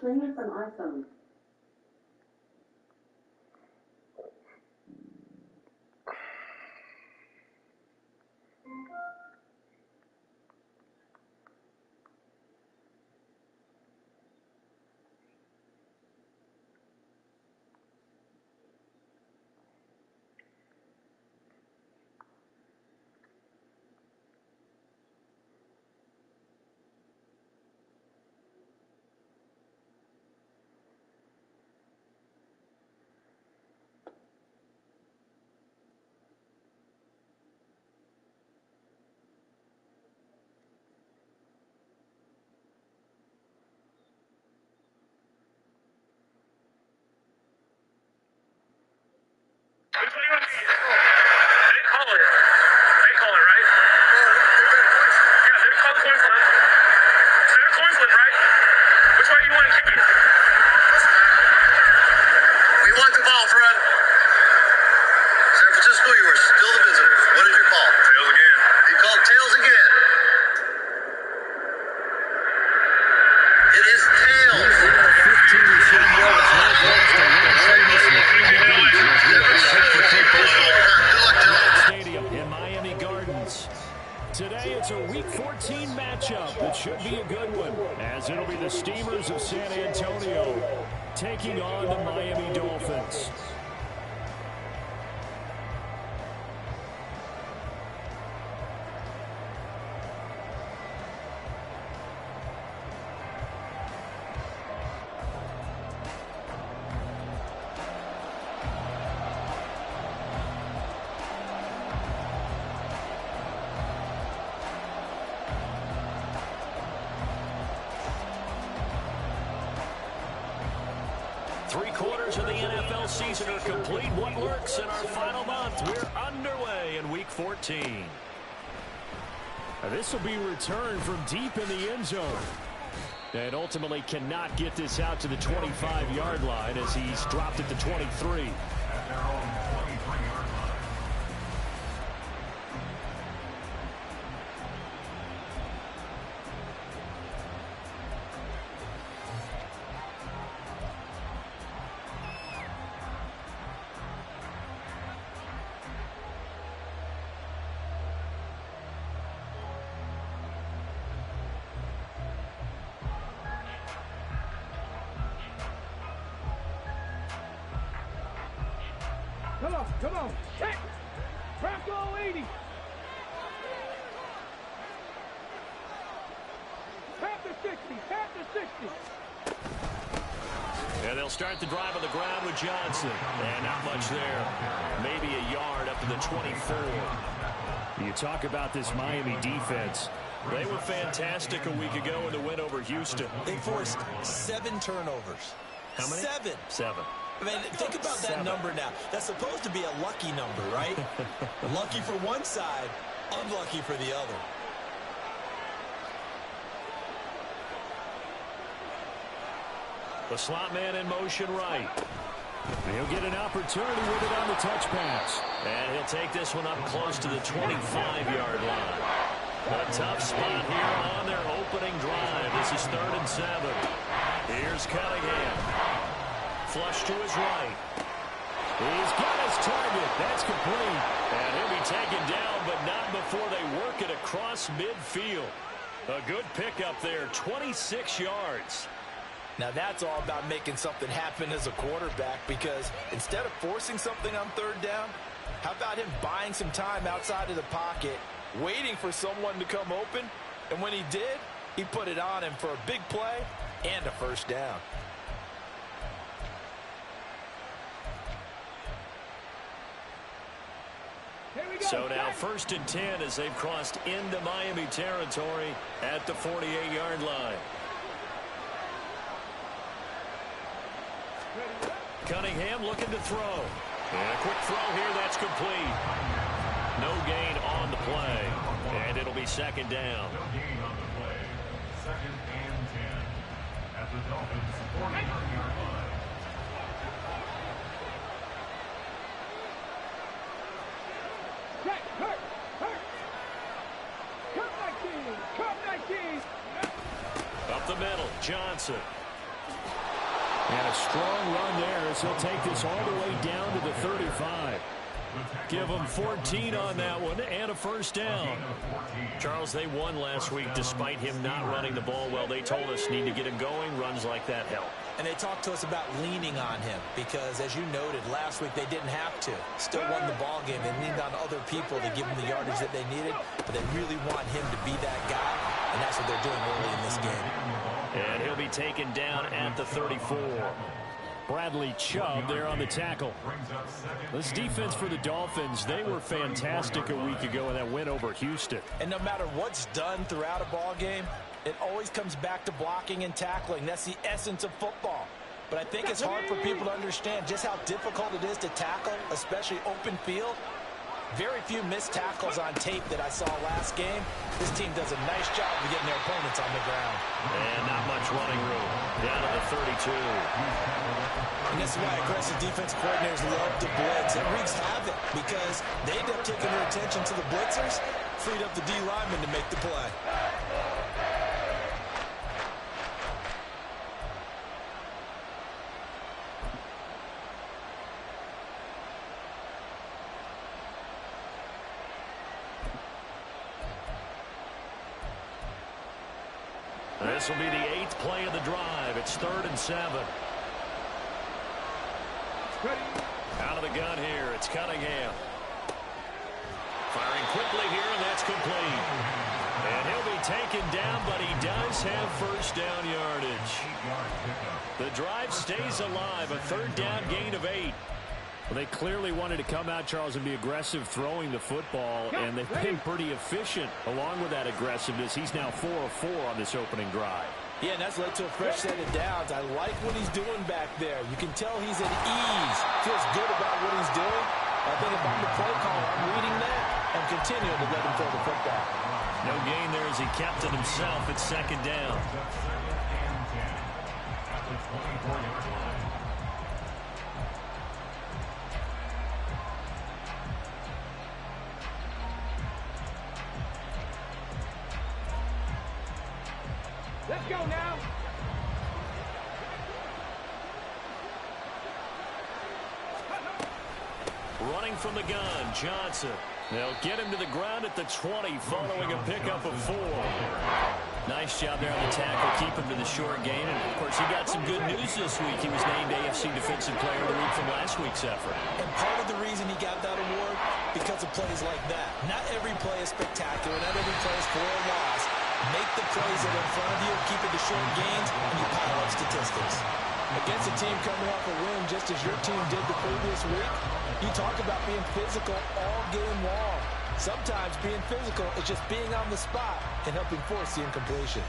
playing from iPhone. Today it's a Week 14 matchup that should be a good one, as it'll be the Steamers of San Antonio taking on the Miami Dolphins. Three-quarters of the NFL season are complete. What lurks in our final month? We're underway in Week 14. This will be returned from deep in the end zone. And ultimately cannot get this out to the 25-yard line as he's dropped it to 23. Come on. Check. Bronco 80. Tap to 60. Tap to 60. And they'll start the drive on the ground with Johnson. And not much there. Maybe a yard up to the 24. You talk about this Miami defense. They were fantastic a week ago in the win over Houston. They forced 7 turnovers. How many? 7. I mean, think about that number now. That's supposed to be a lucky number, right? Lucky for one side, unlucky for the other. The slot man in motion right. He'll get an opportunity with it on the touch pass. And he'll take this one up close to the 25-yard line. A tough spot here on their opening drive. This is 3rd and 7. Here's Cunningham. Flush to his right. He's got his target. That's complete. And he'll be taken down, but not before they work it across midfield. A good pickup there, 26 yards. Now that's all about making something happen as a quarterback, because instead of forcing something on 3rd down, how about him buying some time outside of the pocket, waiting for someone to come open, and when he did, he put it on him for a big play and a 1st down. So now 1st and 10 as they've crossed into Miami territory at the 48-yard line. Cunningham looking to throw. And a quick throw here, that's complete. No gain on the play. And it'll be 2nd down. No gain on the play. 2nd and 10 at the Dolphins 49-yard line. Up the middle, Johnson. And a strong run there as he'll take this all the way down to the 35. Give them 14 on that one and a first down. Charles, they won last week despite him not running the ball well. They told us need to get him going. Runs like that help. And they talked to us about leaning on him because, as you noted, last week they didn't have to. Still won the ball game. They leaned on other people to give them the yardage that they needed, but they really want him to be that guy, and that's what they're doing early in this game. And he'll be taken down at the 34. Bradley Chubb there on the tackle. This defense for the Dolphins, they were fantastic a week ago in that win over Houston. And no matter what's done throughout a ball game, it always comes back to blocking and tackling. That's the essence of football. But I think it's hard for people to understand just how difficult it is to tackle, especially open field. Very few missed tackles on tape that I saw last game. This team does a nice job of getting their opponents on the ground. And not much running room. Down to the 32. And this is why aggressive defense coordinators love to blitz. It wreaks havoc because they end up taking their attention to the blitzers, freed up the D lineman to make the play. This will be the 8th play of the drive. It's 3rd and 7. Out of the gun here. It's Cunningham. Firing quickly here, and that's complete. And he'll be taken down, but he does have first down yardage. The drive stays alive. A 3rd down gain of 8. Well, they clearly wanted to come out, Charles, and be aggressive throwing the football, and they've been pretty efficient along with that aggressiveness. He's now 4 of 4 on this opening drive. Yeah, and that's led to a fresh set of downs. I like what he's doing back there. You can tell he's at ease. Feels good about what he's doing. I think if I'm the play caller, I'm reading that and continuing to let him throw the football. No gain there as he kept it himself. It's 2nd down. Let's go now. Running from the gun, Johnson. They'll get him to the ground at the 20 following a pickup of 4. Nice job there on the tackle. Keep him to the short gain. And, of course, he got some good news this week. He was named AFC Defensive Player of the Week from last week's effort. And part of the reason he got that award, because of plays like that. Not every play is spectacular. Not every play is for a loss. Make the plays that are in front of you, keep it to short gains, and you pile up statistics. Against a team coming off a win just as your team did the previous week, you talk about being physical all game long. Sometimes being physical is just being on the spot and helping force the incompletion.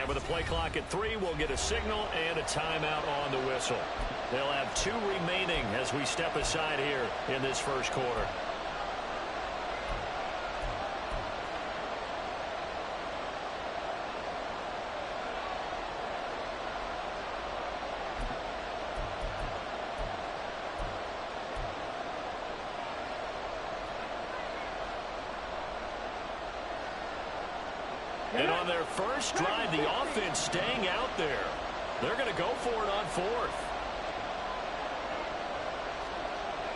With a play clock at 3, we'll get a signal and a timeout on the whistle. They'll have 2 remaining as we step aside here in this first quarter. And on their first drive, the offense staying out there. They're going to go for it on 4th.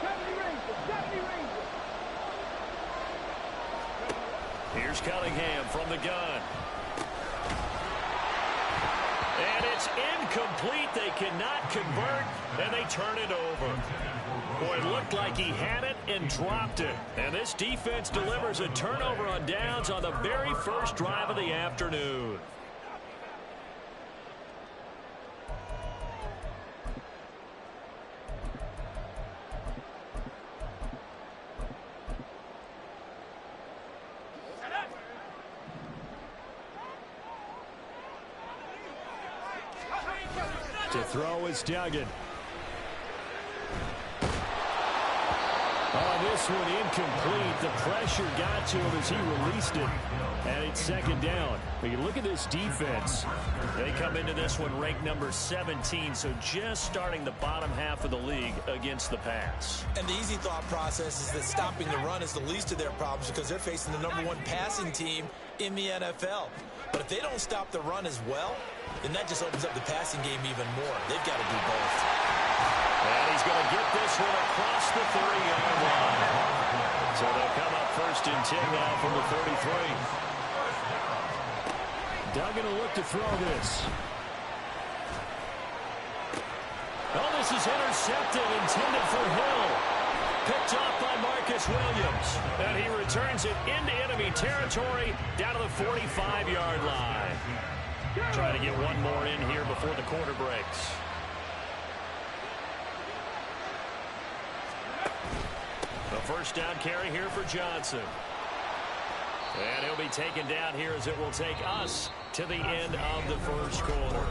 70 Rangers. Here's Cunningham from the gun. And it's incomplete. They cannot convert, and they turn it over. Boy, it looked like he had it and dropped it. And this defense delivers a turnover on downs on the very first drive of the afternoon. To throw is Duggan. Oh, on this one incomplete. The pressure got to him as he released it. And it's second down. But you look at this defense. They come into this one ranked number 17, so just starting the bottom half of the league against the pass. And the easy thought process is that stopping the run is the least of their problems because they're facing the #1 passing team in the NFL. But if they don't stop the run as well, then that just opens up the passing game even more. They've got to do both. And he's going to get this one across the 30-yard line. So they'll come up 1st and 10 now from the 33. Duggan will look to throw this. Oh, this is intercepted, intended for Hill. Picked off by Marcus Williams. And he returns it into enemy territory down to the 45-yard line. Try to get one more in here before the quarter breaks. The first down carry here for Johnson. And he'll be taken down here as it will take us to the end of the first quarter.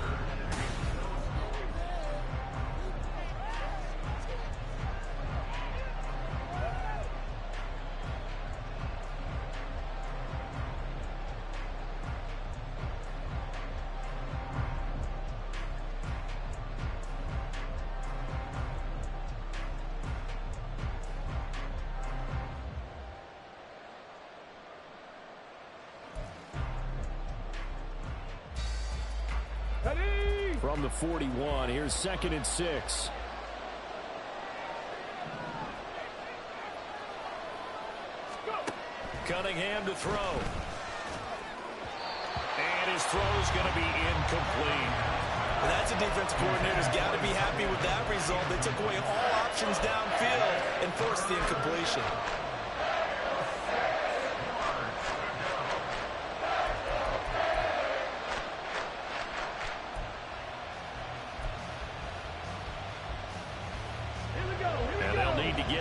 From the 41, here's 2nd and 6. Cunningham to throw. And his throw is going to be incomplete. And that's a defensive coordinator's got to be happy with that result. They took away all options downfield and forced the incompletion.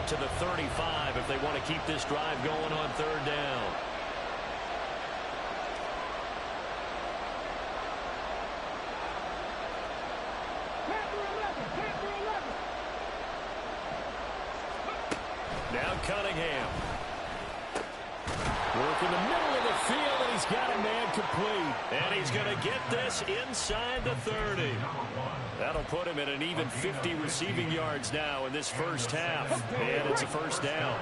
To the 35 if they want to keep this drive going on 3rd down. Now Cunningham. Work in the middle of the field, and he's got a man complete. And he's going to get this inside the 30. That'll put him at an even 50 receiving yards now in this first half. And it's a first down.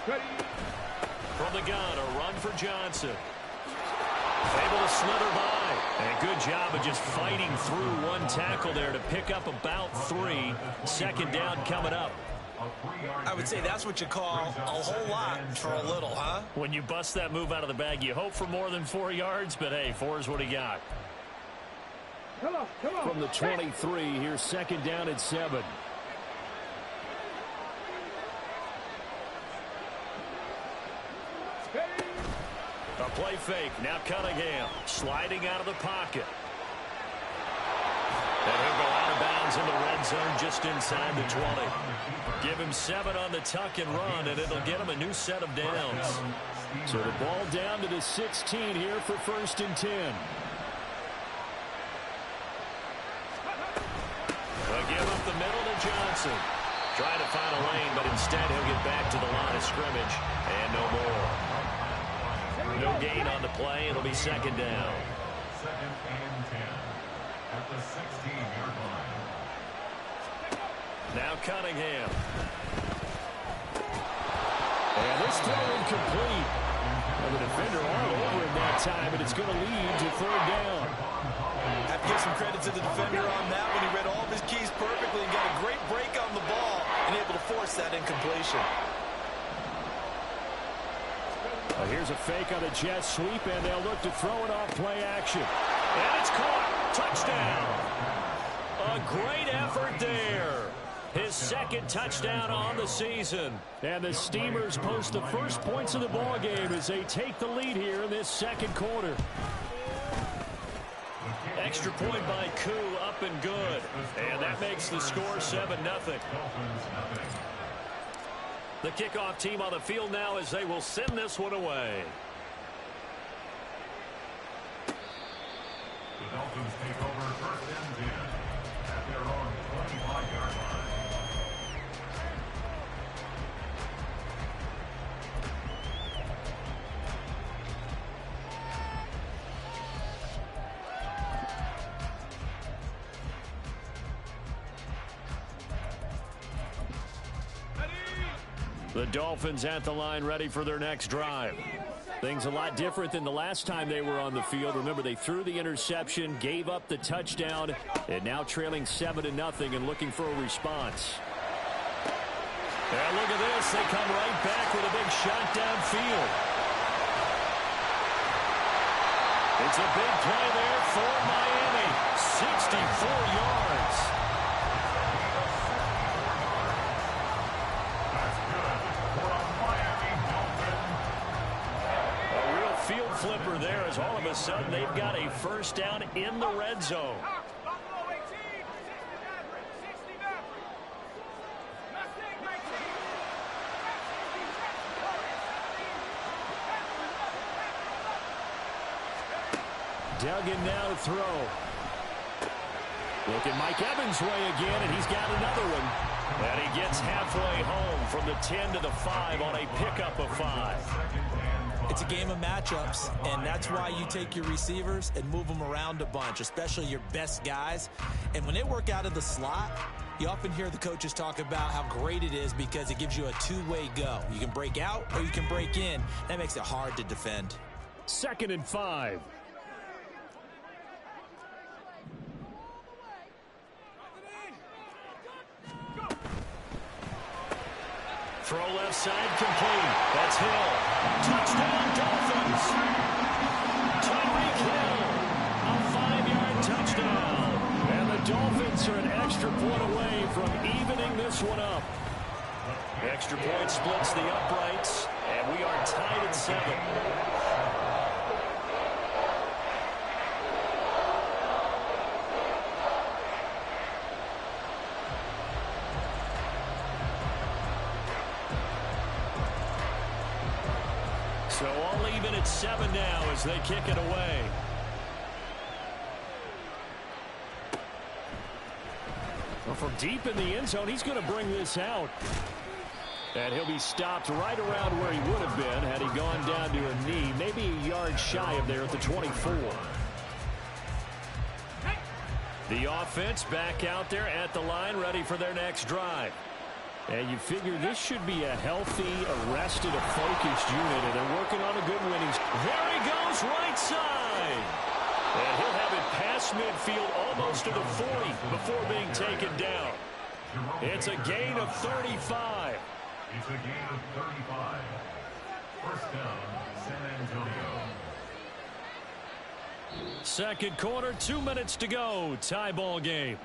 From the gun, a run for Johnson. Able to slither by. And good job of just fighting through one tackle there to pick up about 3. Second down coming up. I would say that's what you call a whole lot for a little, huh? When you bust that move out of the bag, you hope for more than 4 yards, but hey, 4 is what he got. Come on. From the 23, here's 2nd down at 7. A play fake. Now Cunningham sliding out of the pocket. And he'll go out of bounds in the red zone just inside the 20. Give him 7 on the tuck and run, and it'll get him a new set of downs. So the ball down to the 16 here for 1st and 10. They'll give up the middle to Johnson. Trying to find a lane, but instead he'll get back to the line of scrimmage. And no more. No gain on the play. It'll be 2nd down. 2nd and 10 at the 16-yard line. Now Cunningham. And this throw incomplete. And the defender all over him that time, and it's going to lead to 3rd down. Have to give some credit to the defender on that when he read all of his keys perfectly and got a great break on the ball and able to force that incompletion. Here's a fake on the jet sweep, and they'll look to throw it off play action. And it's caught. Touchdown. A great effort there. His 2nd touchdown on the season. And the Steamers post the first points of the ball game as they take the lead here in this 2nd quarter. Extra point by Koo, up and good. And that makes the score 7-0. The kickoff team on the field now as they will send this one away. The Dolphins take over first and 10 at their own 25-yard line. The Dolphins at the line ready for their next drive. Things a lot different than the last time they were on the field. Remember, they threw the interception, gave up the touchdown, and now trailing 7-0 and looking for a response. And look at this. They come right back with a big shot downfield. It's a big play there for Miami. 64 yards. Field flipper there as all of a sudden they've got a first down in the red zone. Duggan now to throw. Look at Mike Evans' way again, and he's got another one. And he gets halfway home from the 10 to the 5 on a pickup of 5. It's a game of matchups, and that's why you take your receivers and move them around a bunch, especially your best guys. And when they work out of the slot, you often hear the coaches talk about how great it is because it gives you a two-way go. You can break out or you can break in. That makes it hard to defend. 2nd and 5. Throw left side complete. That's Hill. Touchdown Dolphins. Tyreek Hill. A 5-yard touchdown. And the Dolphins are an extra point away from evening this one up. Extra point splits the uprights. And we are tied at 7. So all even at 7 now as they kick it away. Well, from deep in the end zone, he's going to bring this out. And he'll be stopped right around where he would have been had he gone down to a knee, maybe a yard shy of there at the 24. The offense back out there at the line, ready for their next drive. And you figure this should be a healthy, arrested, a focused unit, and they're working on a good winning. There he goes, right side. And he'll have it past midfield almost to the 40 before being taken down. It's a gain of 35. It's a gain of 35. First down, San Antonio. Second quarter, 2 minutes to go. Tie ball game.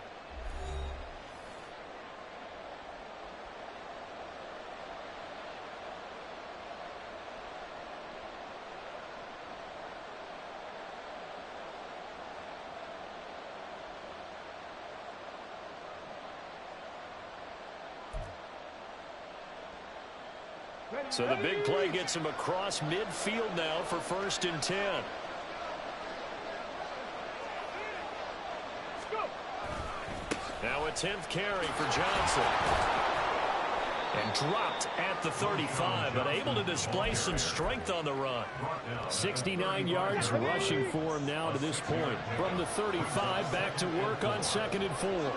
So the big play gets him across midfield now for 1st and 10. Now a 10th carry for Johnson. And dropped at the 35, but able to display some strength on the run. 69 yards rushing for him now to this point. From the 35, back to work on 2nd and 4.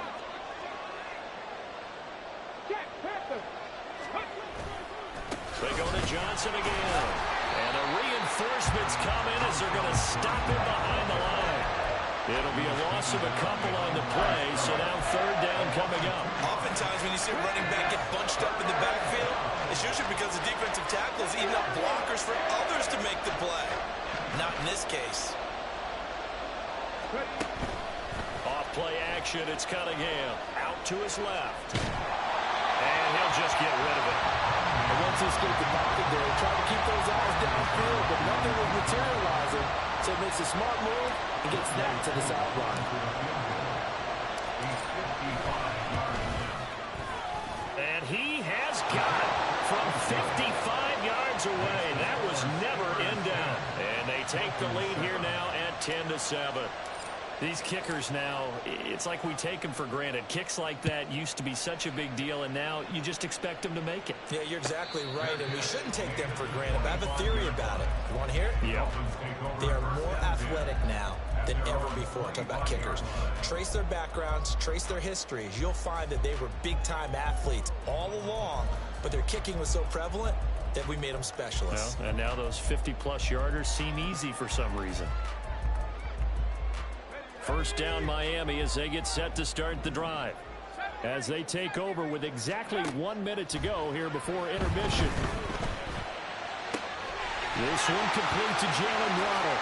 They go to Johnson again. And the reinforcements come in as they're going to stop him behind the line. It'll be a loss of a couple on the play, so now 3rd down coming up. Oftentimes when you see a running back get bunched up in the backfield, it's usually because the defensive tackles eating up blockers for others to make the play. Not in this case. Off play action, it's Cunningham. Out to his left. And he'll just get rid of it. And once he escaped the pocket there, he tried to keep those eyes downfield, but nothing was materializing. So it makes a smart move and gets that to the sideline. And he has got it from 55 yards away. That was never in doubt. And they take the lead here now at 10-7. These kickers now, it's like we take them for granted. Kicks like that used to be such a big deal, and now you just expect them to make it. Yeah, you're exactly right, and we shouldn't take them for granted. But I have a theory about it. You want to hear it? Yeah. They are more athletic now than ever before. Talk about kickers. Trace their backgrounds, trace their histories. You'll find that they were big-time athletes all along, but their kicking was so prevalent that we made them specialists. Well, and now those 50-plus yarders seem easy for some reason. First down Miami as they get set to start the drive. As they take over with exactly 1 minute to go here before intermission. This one complete to Jalen Waddle.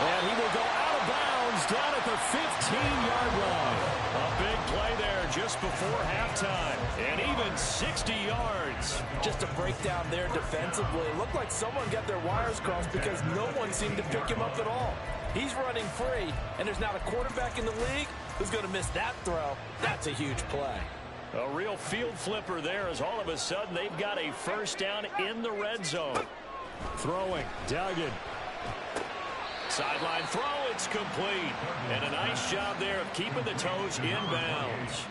And he will go out of bounds down at the 15-yard line. A big play there just before halftime. And even 60 yards. Just to break down there defensively, it looked like someone got their wires crossed because no one seemed to pick him up at all. He's running free, and there's not a quarterback in the league who's going to miss that throw. That's a huge play. A real field flipper there as all of a sudden they've got a first down in the red zone. Throwing, Duggan. Sideline throw, it's complete. And a nice job there of keeping the toes inbounds.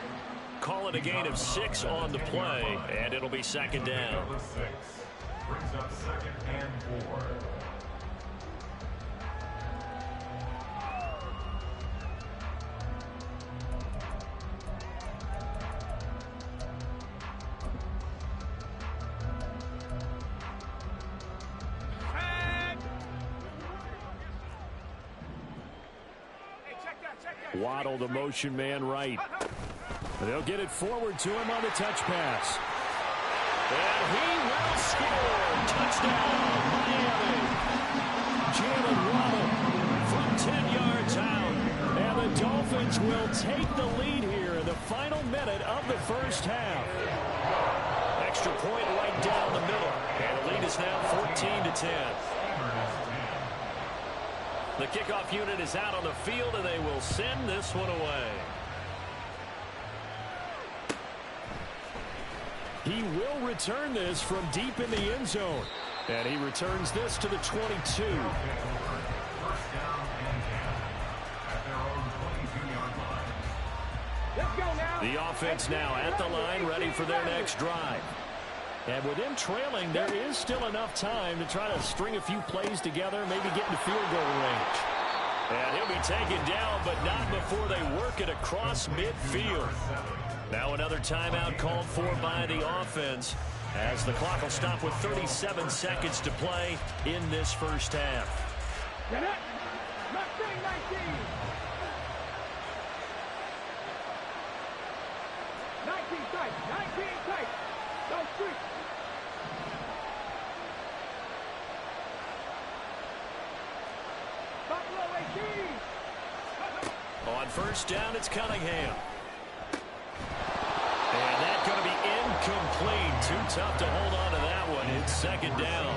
Call it a gain of 6 on the play, and it'll be second down. Brings up 2nd and 4. Waddle, the motion man right. They'll get it forward to him on the touch pass. And he will score. Touchdown, Miami. Jalen Waddle from 10 yards out. And the Dolphins will take the lead here in the final minute of the first half. Extra point right down the middle. And the lead is now 14-10. The kickoff unit is out on the field, and they will send this one away. He will return this from deep in the end zone. And he returns this to the 22. First down and 10 at their own 22-yard line. Let's go now. The offense now at the line, ready for their next drive. And with them trailing, there is still enough time to try to string a few plays together, maybe get into field goal range. And he'll be taken down, but not before they work it across midfield. Now another timeout called for by the offense, as the clock will stop with 37 seconds to play in this first half. Get it. Mustang 19. 19 tight. 19 tight. Go street. Buffalo 18. On first down, it's Cunningham. And that's going to be incomplete. Too tough to hold on to that one. It's second down.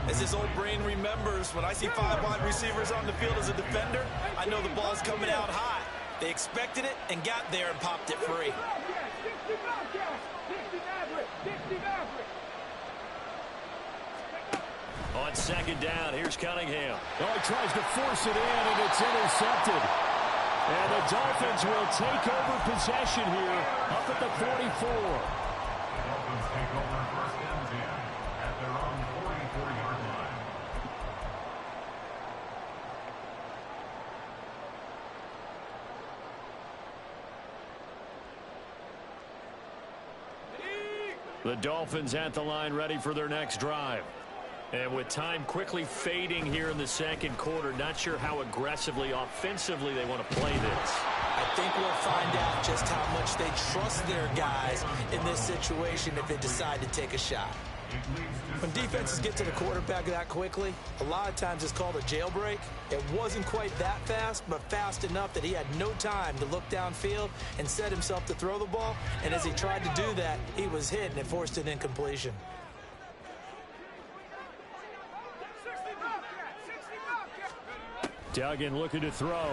As his old brain remembers, when I see 5 wide receivers on the field as a defender, I know the ball's coming out high. They expected it and got there and popped it free. 60 Maverick. 60 Maverick. On second down, here's Cunningham. Oh, he tries to force it in, and it's intercepted. And the Dolphins will take over possession here up at the 44. The Dolphins take over first and 10 at their own 44-yard line. The Dolphins at the line, ready for their next drive. And with time quickly fading here in the second quarter, not sure how aggressively, offensively they want to play this. I think we'll find out just how much they trust their guys in this situation if they decide to take a shot. When defenses get to the quarterback that quickly, a lot of times it's called a jailbreak. It wasn't quite that fast, but fast enough that he had no time to look downfield and set himself to throw the ball. And as he tried to do that, he was hit and it forced an incompletion. Duggan looking to throw.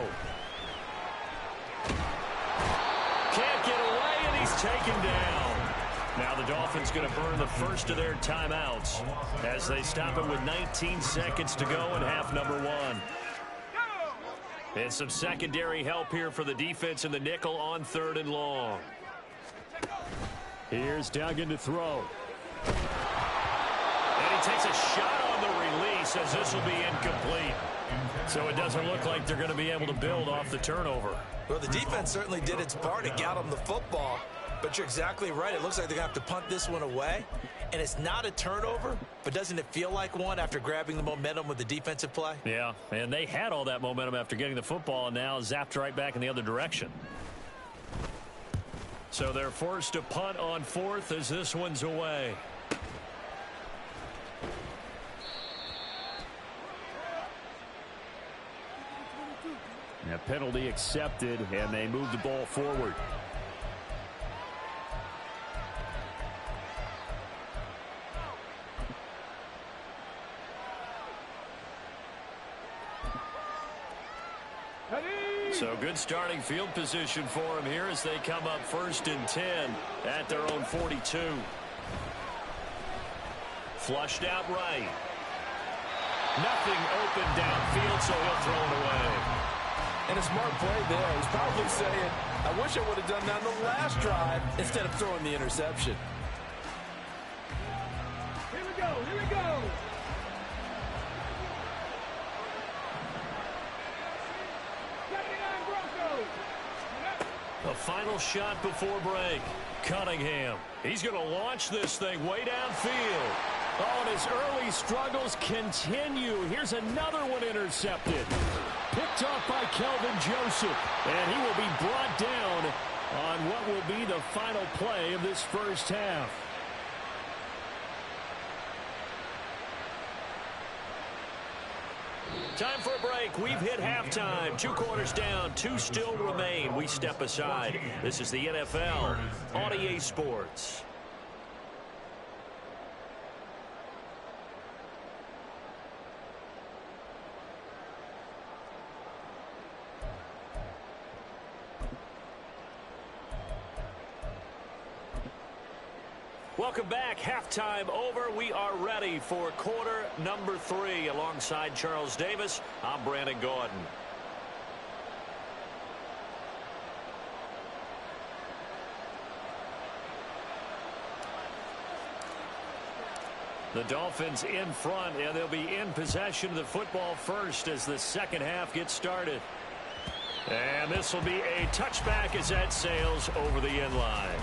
Can't get away, and he's taken down. Now the Dolphins going to burn the first of their timeouts as they stop it with 19 seconds to go in half number 1. And some secondary help here for the defense in the nickel on 3rd and long. Here's Duggan to throw. And he takes a shot on the release as this will be incomplete. So it doesn't look like they're going to be able to build off the turnover. Well, the defense certainly did its part to get them the football. But you're exactly right. It looks like they're going to have to punt this one away. And it's not a turnover, but doesn't it feel like one after grabbing the momentum with the defensive play? Yeah, and they had all that momentum after getting the football and now zapped right back in the other direction. So they're forced to punt on 4th as this one's away. A penalty accepted, and they move the ball forward. So good starting field position for them here as they come up 1st and 10 at their own 42. Flushed out right. Nothing open downfield, so he'll throw it away. And a smart play there. He's probably saying, I wish I would have done that on the last drive instead of throwing the interception. Here we go, here we go. A final shot before break. Cunningham. He's going to launch this thing way downfield. Oh, and his early struggles continue. Here's another one intercepted. Picked off by Kelvin Joseph. And he will be brought down on what will be the final play of this first half. Time for a break. We've hit halftime. 2 quarters down. 2 still remain. We step aside. This is the NFL on EA Sports. Welcome back. Halftime over. We are ready for quarter number 3. Alongside Charles Davis, I'm Brandon Gordon. The Dolphins in front, and they'll be in possession of the football first as the second half gets started. And this will be a touchback as that sails over the end line.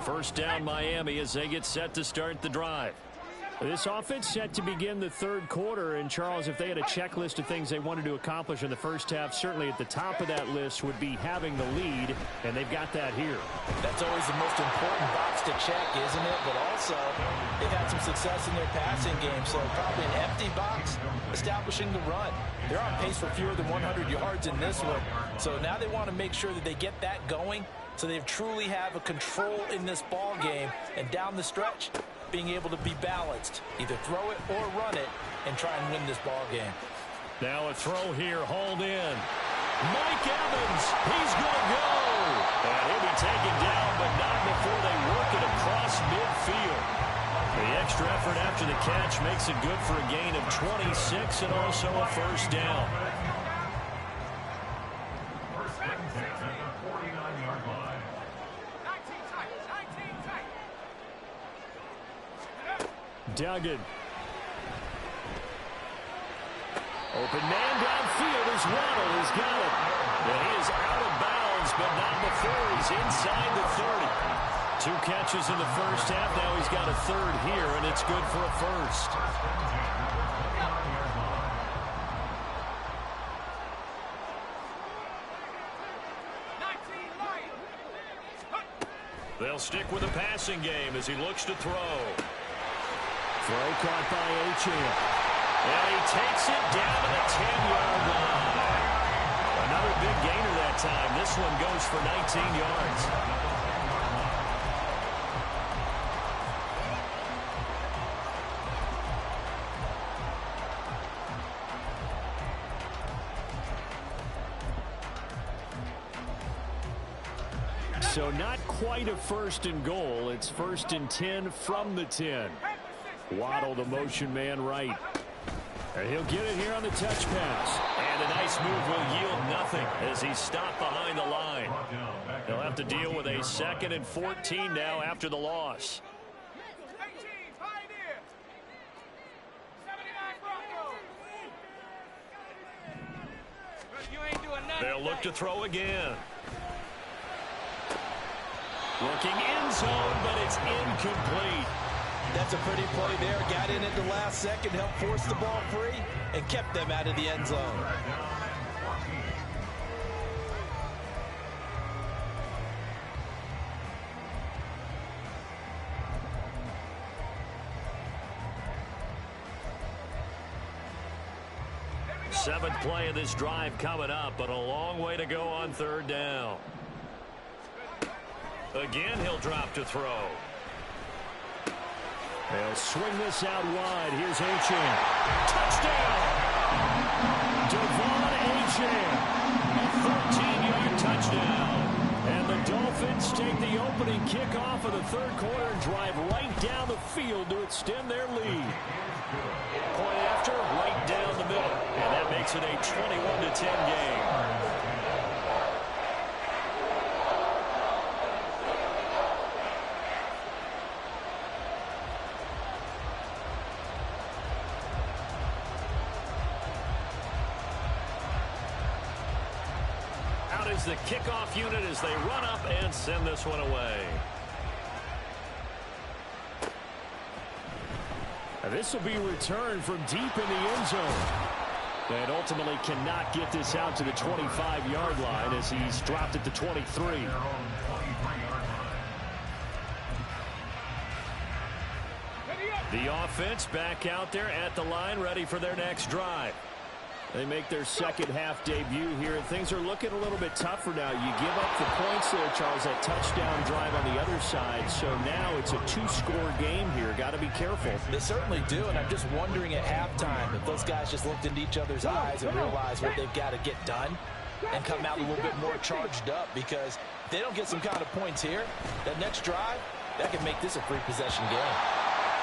First down Miami as they get set to start the drive. This offense set to begin the 3rd quarter. And, Charles, if they had a checklist of things they wanted to accomplish in the first half, certainly at the top of that list would be having the lead, and they've got that here. That's always the most important box to check, isn't it? But also, they've had some success in their passing game, so probably an empty box establishing the run. They're on pace for fewer than 100 yards in this one, so now they want to make sure that they get that going so they truly have a control in this ball game, and down the stretch, being able to be balanced, either throw it or run it, and try and win this ball game. Now a throw here, hauled in. Mike Evans, he's going to go. And he'll be taken down, but not before they work it across midfield. The extra effort after the catch makes it good for a gain of 26 and also a first down. First and 10 at the 49-yard line. Duggan. Open man downfield as Waddle has got it. And he is out of bounds, but not before he's inside the 30. 2 catches in the first half. Now he's got a 3rd here, and it's good for a first. They'll stick with the passing game as he looks to throw. Throw caught by Achane. And he takes it down to the 10-yard line. Another big gainer that time. This one goes for 19 yards. So not quite a first and goal. It's 1st and 10 from the 10. Waddle, the motion man right. And he'll get it here on the touch pass. And a nice move will yield nothing as he's stopped behind the line. He'll have to deal with a 2nd and 14 now after the loss. They'll look to throw again. Looking end zone, but it's incomplete. That's a pretty play there. Got in at the last second, helped force the ball free, and kept them out of the end zone. Seventh play of this drive coming up, but a long way to go on 3rd down. Again, he'll drop to throw. They'll swing this out wide. Here's Achane. Touchdown! Devon Achane. A 13-yard touchdown. And the Dolphins take the opening kickoff of the 3rd quarter and drive right down the field to extend their lead. Point after, right down the middle. And that makes it a 21-10 game. Out is the kickoff unit as they run up and send this one away. This will be returned from deep in the end zone. And ultimately cannot get this out to the 25-yard line as he's dropped at the 23. The offense back out there at the line, ready for their next drive. They make their second half debut here, and things are looking a little bit tougher now. You give up the points there, Charles, that touchdown drive on the other side. So now it's a 2-score game here. Got to be careful. They certainly do, and I'm just wondering at halftime if those guys just looked into each other's eyes and realized what they've got to get done and come out a little bit more charged up, because if they don't get some kind of points here, that next drive, that could make this a free possession game.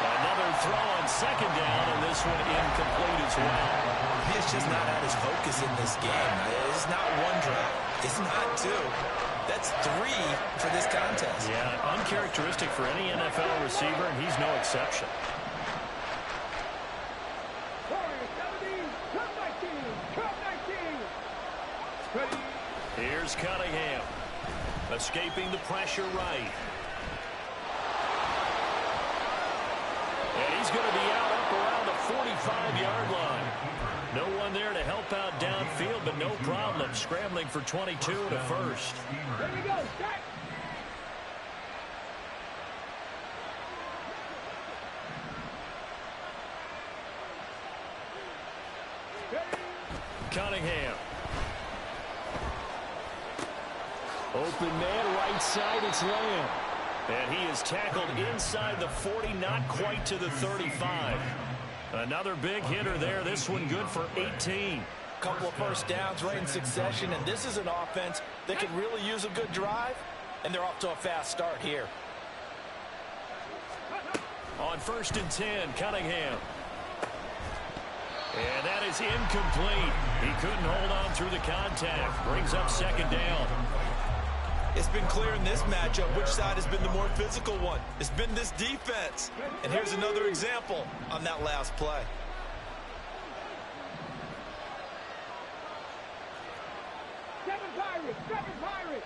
Another throw on 2nd down, and this one incomplete as well. He's just not at his focus in this game. It's not one drive. It's not two. That's 3 for this contest. Yeah, uncharacteristic for any NFL receiver, and he's no exception. Here's Cunningham. Escaping the pressure right. And he's going to be out up around the 45-yard line. No one there to help out downfield, but no problem scrambling for 22 and a first. There we go, set. Cunningham. Open man, right side, it's Lamb. And he is tackled inside the 40, not quite to the 35. Another big hitter there. This one good for 18. Couple of first downs right in succession, and this is an offense that could really use a good drive, and they're off to a fast start here. On 1st and 10, Cunningham. And that is incomplete. He couldn't hold on through the contact. Brings up 2nd down. It's been clear in this matchup which side has been the more physical one. It's been this defense. And here's another example on that last play. Seven Pirates.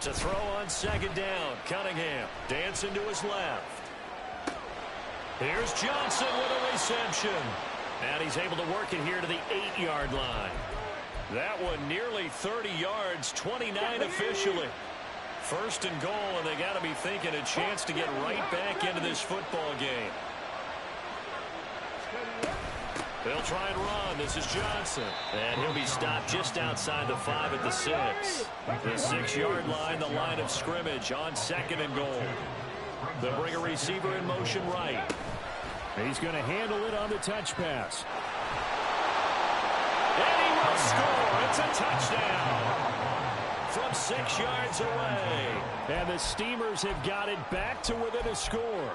To throw on 2nd down, Cunningham dancing to his left. Here's Johnson with a reception. And he's able to work it here to the 8-yard line. That one nearly 30 yards, 29 officially. 1st and goal, and they got to be thinking a chance to get right back into this football game. They'll try and run. This is Johnson. And he'll be stopped just outside the 5 at the 6. The 6-yard line, the line of scrimmage on 2nd and goal. They'll bring a receiver in motion right. He's going to handle it on the touch pass. And he will score. It's a touchdown. from 6 yards away. And the Steamers have got it back to within a score.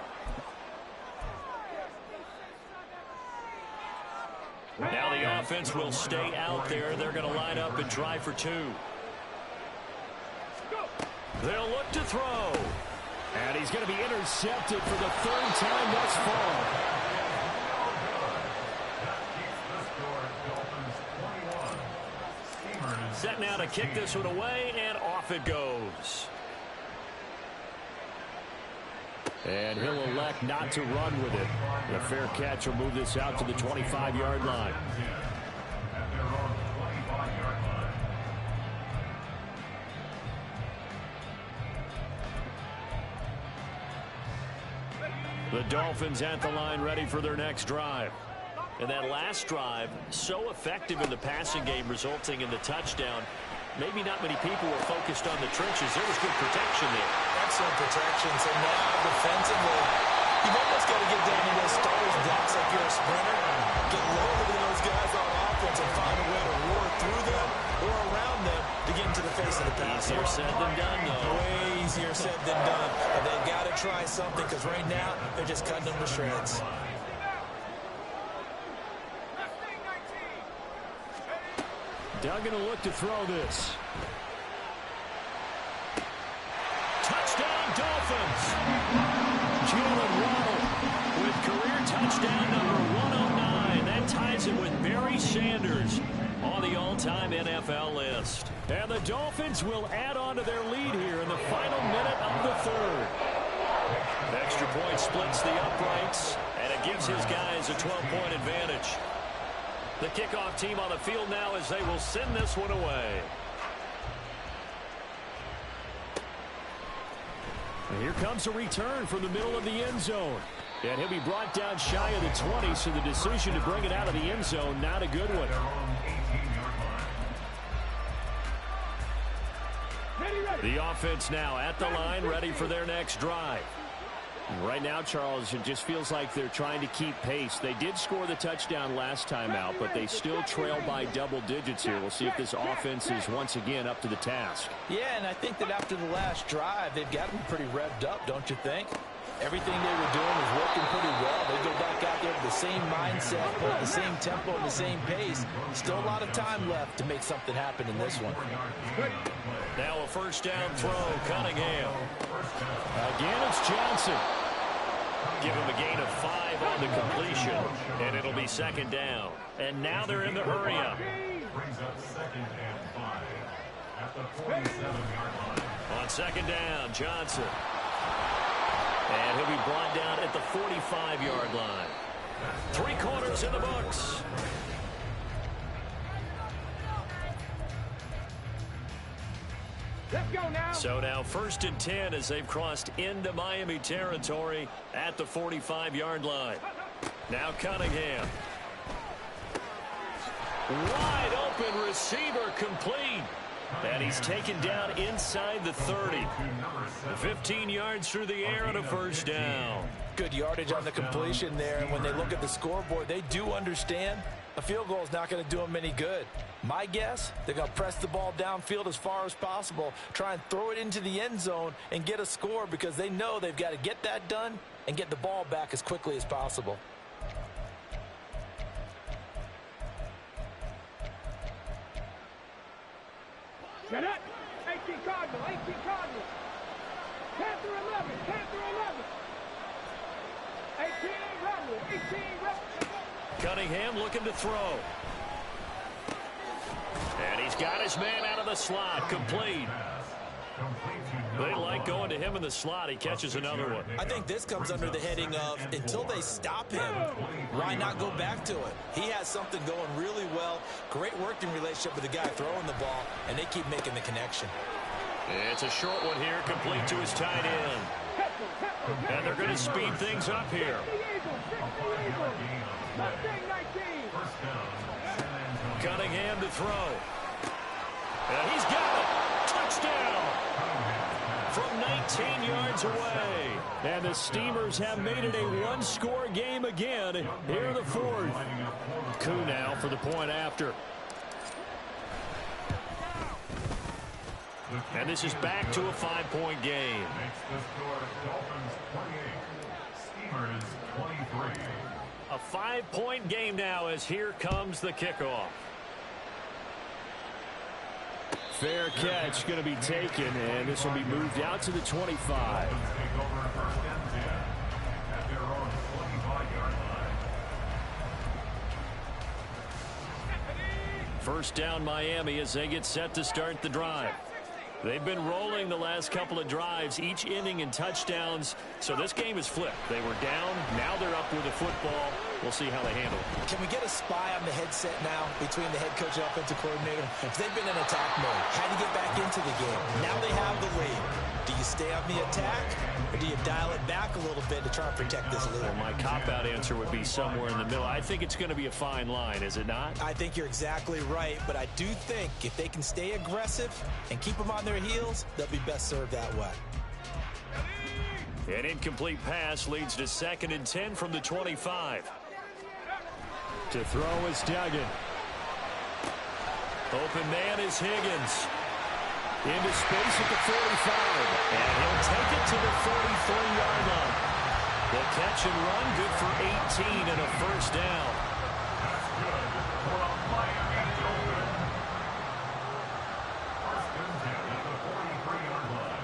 Now the offense will stay out there. They're going to line up and try for 2. They'll look to throw. And he's going to be intercepted for the 3rd time thus far. Set now to kick this one away, and off it goes. And he'll elect not to run with it. The fair catch will move this out to the 25-yard line. The Dolphins at the line, ready for their next drive. And that last drive, so effective in the passing game, resulting in the touchdown. Maybe not many people were focused on the trenches. There was good protection there. Excellent protection. So now defensively, you've almost got to get down to those starters' blocks like you're a sprinter. Get lower than those guys on offense and find a way to roar through them or around them to get into the face of the pass. Easier said than done, though. Way easier said than done. But they've got to try something because right now they're just cutting them to shreds. Duggan will look to throw this. Touchdown, Dolphins! Jalen Waddle with career touchdown number 109. That ties it with Barry Sanders on the all-time NFL list. And the Dolphins will add on to their lead here in the final minute of the 3rd. Extra point splits the uprights, and it gives his guys a 12-point advantage. The kickoff team on the field now as they will send this one away. And here comes a return from the middle of the end zone. And he'll be brought down shy of the 20, so the decision to bring it out of the end zone, not a good one. The offense now at the line, ready for their next drive. Right now, Charles, it just feels like they're trying to keep pace. They did score the touchdown last time out, but they still trail by double digits here. We'll see if this offense is once again up to the task. Yeah, and I think that after the last drive, they've got them pretty revved up, don't you think? Everything they were doing was working pretty well. They go back out there with the same mindset, put the same tempo and the same pace. Still a lot of time left to make something happen in this one. Now a first down throw, Cunningham. Again, it's Johnson. Give him a gain of 5 on the completion, and it'll be 2nd down. And now they're in the hurry-up. Brings up 2nd and 5 at the 47-yard line. On 2nd down, Johnson. And he'll be brought down at the 45-yard line. 3 quarters in the books. Let's go now. So now 1st and 10 as they've crossed into Miami territory at the 45-yard line. Now Cunningham. Wide open receiver complete. And he's taken down inside the 30. 15 yards through the air and a first down. Good yardage on the completion there. And when they look at the scoreboard, they do understand a field goal is not going to do them any good. My guess, they're going to press the ball downfield as far as possible, try and throw it into the end zone and get a score because they know they've got to get that done and get the ball back as quickly as possible. Get up. 18 Cardinal. 18 Cardinal. 10 through 11. 10 through 11. 18 Rebel. 18 Rebel. Cunningham looking to throw. And he's got his man out of the slot. Complete. They like going to him in the slot. He catches another one. I think this comes under the heading of until they stop him, why not go back to it? He has something going really well. Great working relationship with the guy throwing the ball, and they keep making the connection. It's a short one here, complete to his tight end. And they're going to speed things up here. Cunningham to throw. And he's got it. Touchdown. From 19 yards away. And the Steamers have made it a one-score game again here in the 4th. Koo now for the point after. And this is back to a 5-point game. Makes the score Dolphins 28, Steelers 23. A 5-point game now as here comes the kickoff. Fair catch going to be taken, and this will be moved out to the 25. Dolphins take over first and 10 at their own 25-yard line. First down Miami as they get set to start the drive. They've been rolling the last couple of drives, each inning in touchdowns. So this game is flipped. They were down. Now they're up with the football. We'll see how they handle it. Can we get a spy on the headset now between the head coach and offensive coordinator? They've been in attack mode. Had to get back into the game. Now they have the lead. Do you stay on the attack, or do you dial it back a little bit to try and protect this lead? Well, my cop-out answer would be somewhere in the middle. I think it's going to be a fine line, is it not? I think you're exactly right, but I do think if they can stay aggressive and keep them on their heels, they'll be best served that way. An incomplete pass leads to 2nd and 10 from the 25. To throw is Duggan. Open man is Higgins. Into space at the 45. And he'll take it to the 43-yard line. The catch and run good for 18 and a first down. That's good for a Miami Dolphins. First and 10 at the 43-yard line.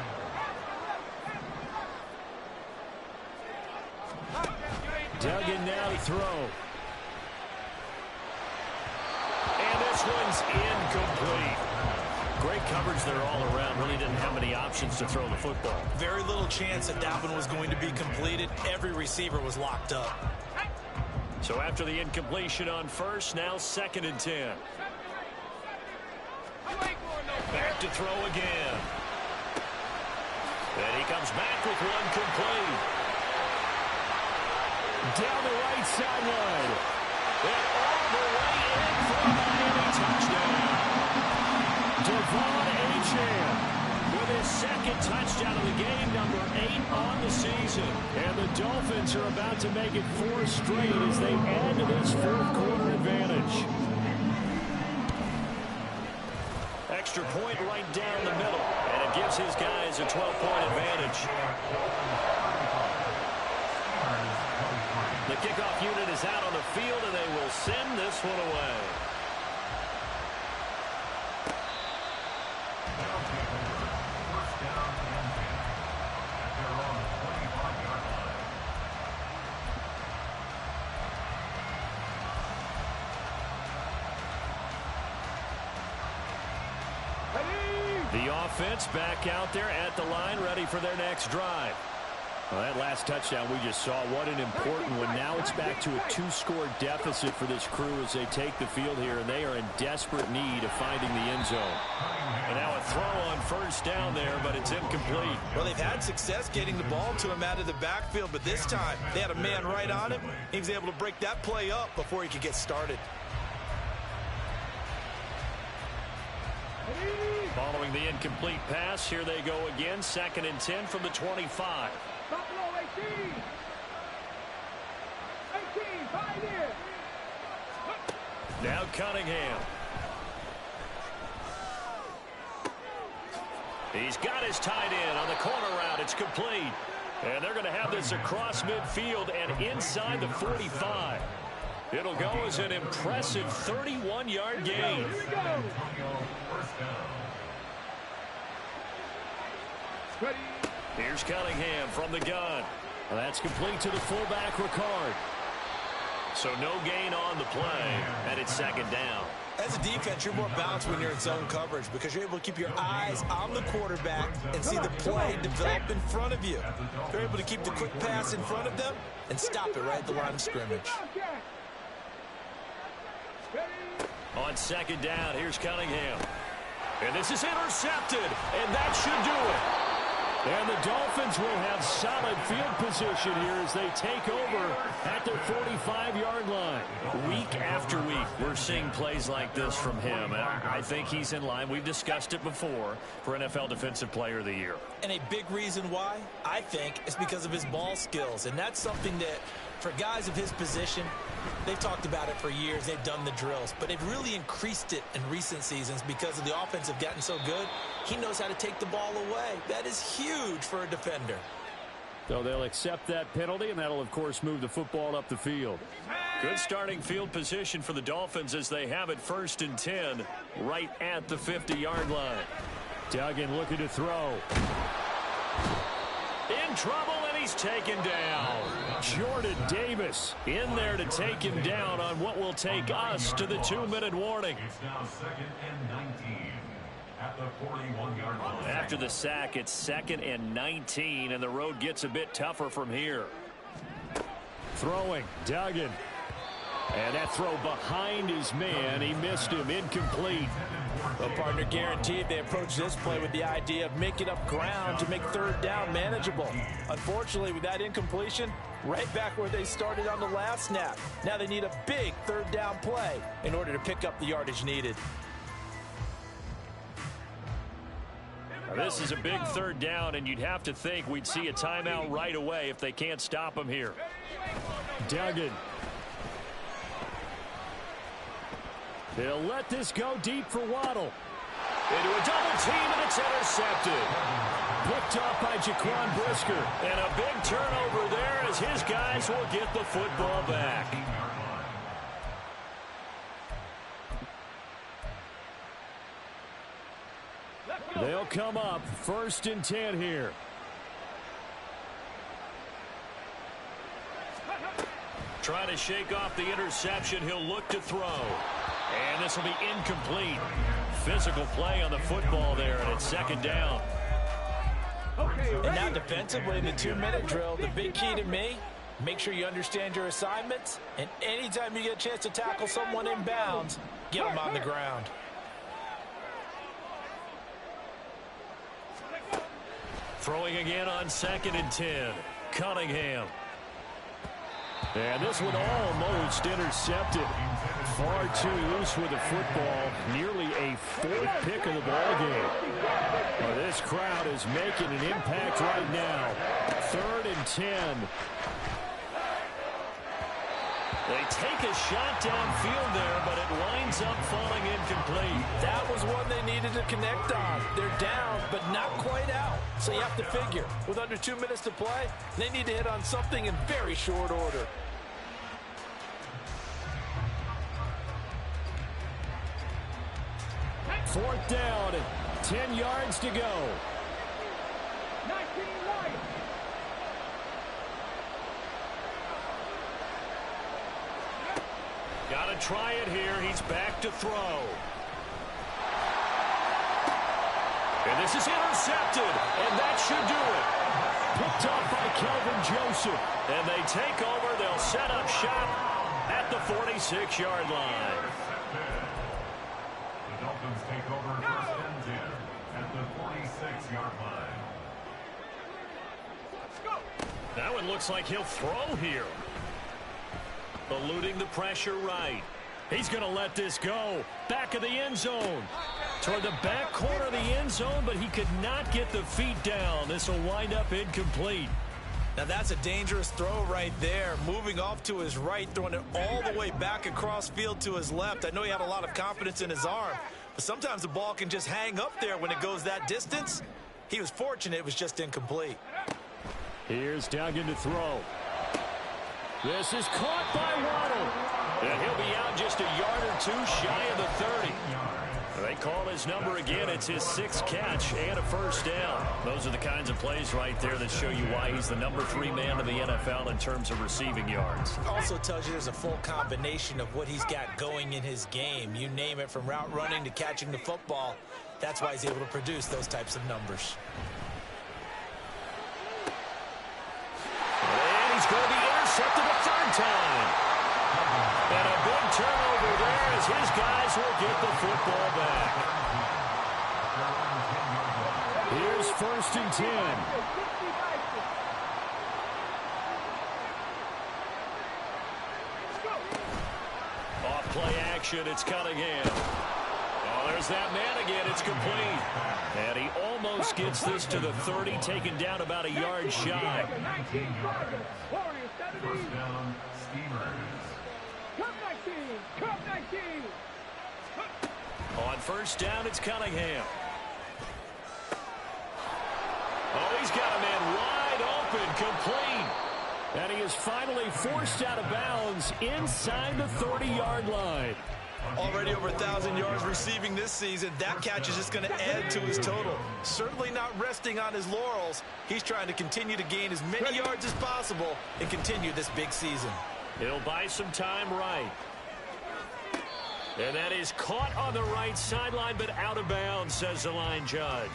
Duggan now to throw. And this one's incomplete. Great coverage there all around. Really didn't have many options to throw the football. Very little chance that that one was going to be completed. Every receiver was locked up. So after the incompletion on first, now 2nd and 10. Back to throw again. And he comes back with one complete. Down the right sideline. And all the way in for a Miami touchdown. Devon Achane with his 2nd touchdown of the game, number 8 on the season. And the Dolphins are about to make it 4 straight as they add to this 4th quarter advantage. Extra point right down the middle, and it gives his guys a 12-point advantage. The kickoff unit is out on the field, and they will send this one away. First down and 10 at their own 25-yard line. The offense back out there at the line, ready for their next drive. Well, that last touchdown we just saw, what an important one. Now it's back to a 2-score deficit for this crew as they take the field here, and they are in desperate need of finding the end zone. And now a throw on first down there, but it's incomplete. Well, they've had success getting the ball to him out of the backfield, but this time they had a man right on him. He was able to break that play up before he could get started. Following the incomplete pass, here they go again, 2nd and 10 from the 25. Buffalo 18. 18, 5 here. Now Cunningham. He's got his tight end on the corner route. It's complete. And they're going to have this across midfield and inside the 45. It'll go as an impressive 31-yard gain. Here we go. First down. Ready. Here's Cunningham from the gun. And that's complete to the fullback, Ricard. So no gain on the play, and it's 2nd down. As a defense, you're more balanced when you're in zone coverage because you're able to keep your eyes on the quarterback and see the play develop in front of you. You're able to keep the quick pass in front of them and stop it right at the line of scrimmage. On 2nd down, here's Cunningham. And this is intercepted, and that should do it. And the Dolphins will have solid field position here as they take over at their 45-yard line. Week after week, we're seeing plays like this from him. And I think he's in line. We've discussed it before for NFL Defensive Player of the Year. And a big reason why, I think, is because of his ball skills. And that's something that For guys of his position, they've talked about it for years. They've done the drills, but they've really increased it in recent seasons because of the offense have gotten so good. He knows how to take the ball away. That is huge for a defender. So they'll accept that penalty, and that'll, of course, move the football up the field. Good starting field position for the Dolphins as they have it 1st and 10 right at the 50-yard line. Duggan looking to throw. In trouble, and he's taken down. Jordan Davis in there to take him down on what will take us to the 2-minute warning. It's now 2nd and 19 at the 41-yard line. After the sack, it's 2nd and 19, and the road gets a bit tougher from here. Throwing, Duggan. And that throw behind his man. He missed him, incomplete. Well, partner, guaranteed they approach this play with the idea of making up ground to make 3rd down manageable. Unfortunately, with that incompletion, right back where they started on the last snap. Now they need a big 3rd down play in order to pick up the yardage needed. Now, this is a big 3rd down, and you'd have to think we'd see a timeout right away if they can't stop him here. Duggan. They'll let this go deep for Waddle. Into a double team, and it's intercepted. Picked off by Jaquan Brisker. And a big turnover there as his guys will get the football back. They'll come up 1st and 10 here. Trying to shake off the interception. He'll look to throw. And this will be incomplete. Physical play on the football there, and it's 2nd down. And now defensively in the 2-minute drill, the big key to me, make sure you understand your assignments, and anytime you get a chance to tackle someone in bounds, get them on the ground. Throwing again on 2nd and 10. Cunningham. And this one almost intercepted. Far too loose with the football. Nearly a 4th pick of the ball game. Well, this crowd is making an impact right now. 3rd and 10. They take a shot downfield there, but it winds up falling incomplete. That was one they needed to connect on. They're down, but not quite out. So you have to figure, with under 2 minutes to play, they need to hit on something in very short order. Fourth down, 10 yards to go. 19 Lions. Got to try it here. He's back to throw. And this is intercepted, and that should do it. Picked off by Kelvin Joseph. And they take over. They'll set up shop at the 46-yard line. The Dolphins take over 1st and 10 at the 46-yard line. That one looks like he'll throw here. Eluding the pressure right. He's going to let this go. Back of the end zone. Toward the back corner of the end zone, but he could not get the feet down. This will wind up incomplete. Now that's a dangerous throw right there. Moving off to his right, throwing it all the way back across field to his left. I know he had a lot of confidence in his arm, but sometimes the ball can just hang up there when it goes that distance. He was fortunate it was just incomplete. Here's Duggan to throw. This is caught by Waddle. And he'll be out just a yard or two shy of the 30. They call his number again. It's his 6th catch and a 1st down. Those are the kinds of plays right there that show you why he's the number 3 man in the NFL in terms of receiving yards. Also tells you there's a full combination of what he's got going in his game. You name it, from route running to catching the football. That's why he's able to produce those types of numbers. And he's going to be intercepted a 3rd time. And a big turnover there as his guys will get the football back. Here's 1st and 10. Off play action, it's Cunningham. Oh, there's that man again. It's complete. And he almost gets this to the 30, taken down about a yard shy. 1st down On first down, it's Cunningham. Oh, he's got a man wide open, complete. And he is finally forced out of bounds inside the 30-yard line. Already over 1,000 yards receiving this season. That catch is just going to add to his total. Certainly not resting on his laurels. He's trying to continue to gain as many yards as possible and continue this big season. He'll buy some time right. And that is caught on the right sideline, but out of bounds, says the line judge.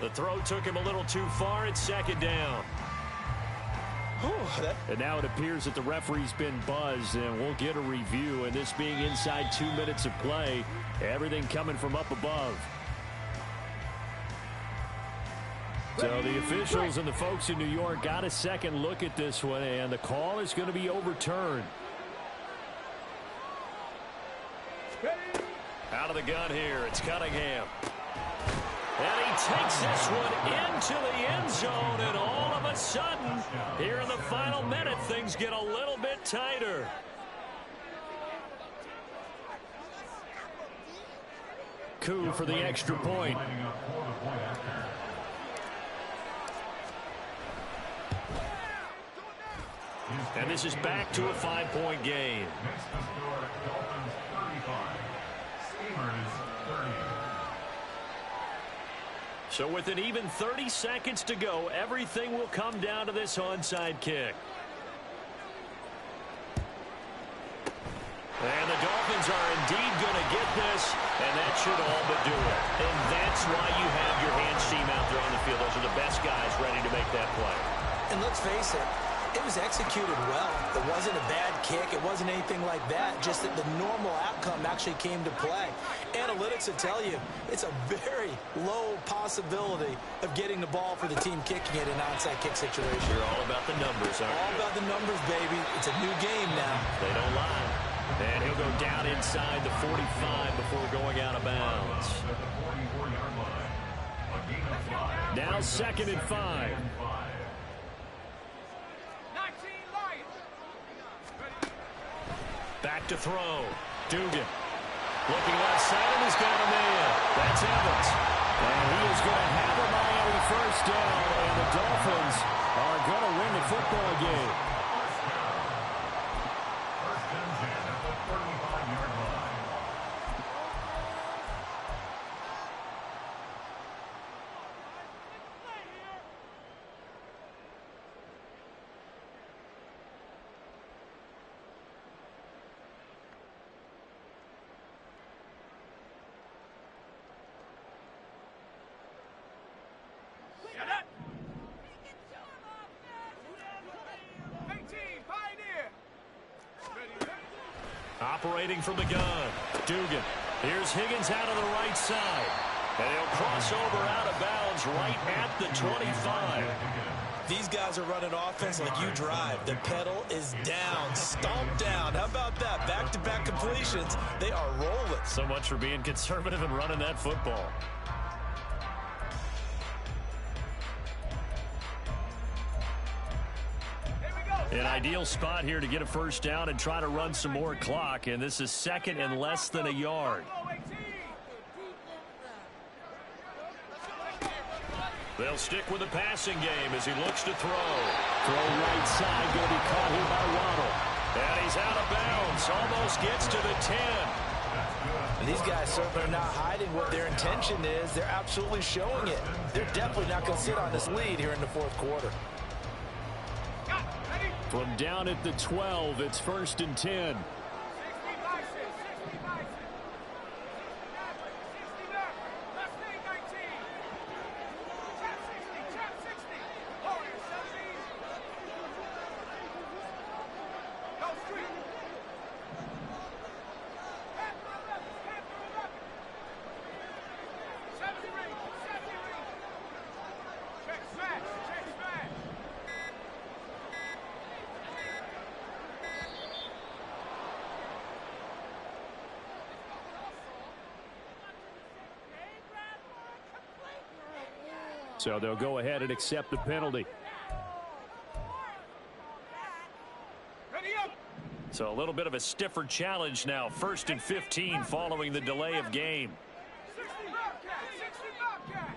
The throw took him a little too far. It's second down. And now it appears that the referee's been buzzed, and we'll get a review. And this being inside 2 minutes of play, everything coming from up above. So the officials and the folks in New York got a second look at this one, and the call is going to be overturned. Out of the gun here, it's Cunningham. And he takes this one into the end zone, and all of a sudden, here in the final minute, things get a little bit tighter. Coup for the extra point. And this is back to a 5-point game. Next to score, Dolphins 35, Steamers 30. So with an even 30 seconds to go, everything will come down to this onside kick. And the Dolphins are indeed going to get this, and that should all but do it. And that's why you have your hands team out there on the field. Those are the best guys ready to make that play. And let's face it, it was executed well. It wasn't a bad kick. It wasn't anything like that. Just that the normal outcome actually came to play. Analytics will tell you it's a very low possibility of getting the ball for the team kicking it in an onside kick situation. You're all about the numbers, aren't you? All about the numbers, baby. It's a new game now. They don't lie. And he'll go down inside the 45 before going out of bounds. At the 44-yard line. A gain of 5. Now 2nd and 5. Back to throw. Dugan. Looking left side, and he's got a man. That's Evans. And he is going to have a Miami first down, and the Dolphins are going to win the football game. First and 10 at the 35-yard line. Operating from the gun. Dugan. Here's Higgins out of the right side. And he'll cross over out of bounds right at the 25. These guys are running offense like you drive. The pedal is down, stomped down. How about that? Back-to-back completions. They are rolling. So much for being conservative and running that football. An ideal spot here to get a first down and try to run some more clock, and this is 2nd and less than a yard. They'll stick with the passing game as he looks to throw. Throw right side, going to be caught here by Waddle. And he's out of bounds, almost gets to the 10. And these guys certainly are not hiding what their intention is. They're absolutely showing it. They're definitely not going to sit on this lead here in the fourth quarter. From down at the 12, it's 1st and 10. So they'll go ahead and accept the penalty. So a little bit of a stiffer challenge now. 1st and 15 following the delay of game. 60 Bobcat.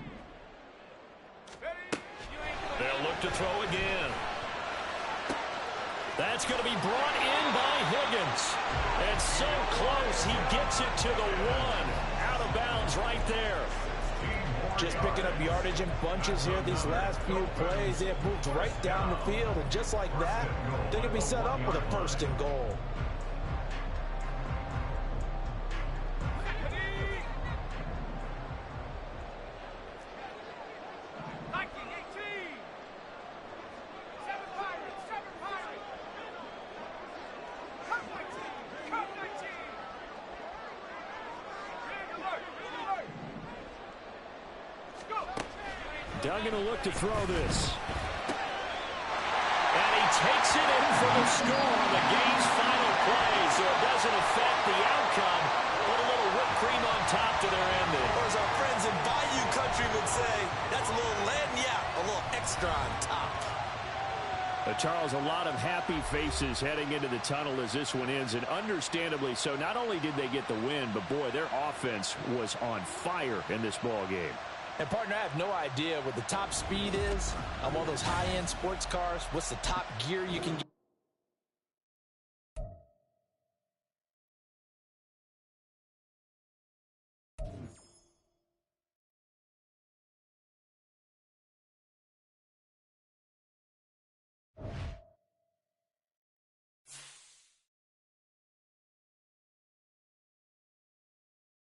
They'll look to throw again. That's going to be brought in by Higgins. And so close, he gets it to the 1. Out of bounds right there. Just picking up yardage in bunches here these last few plays. They have moved right down the field, and just like that, they can be set up with a 1st and goal. Duggan will look to throw this. And he takes it in for the score on the game's final play, so it doesn't affect the outcome. Put a little whipped cream on top to their ending. Or as our friends in Bayou Country would say, that's a little lagniappe, a little extra on top. Charles, a lot of happy faces heading into the tunnel as this one ends, and understandably so. Not only did they get the win, but boy, their offense was on fire in this ball game. And, partner, I have no idea what the top speed is on one of those high-end sports cars. What's the top gear you can get?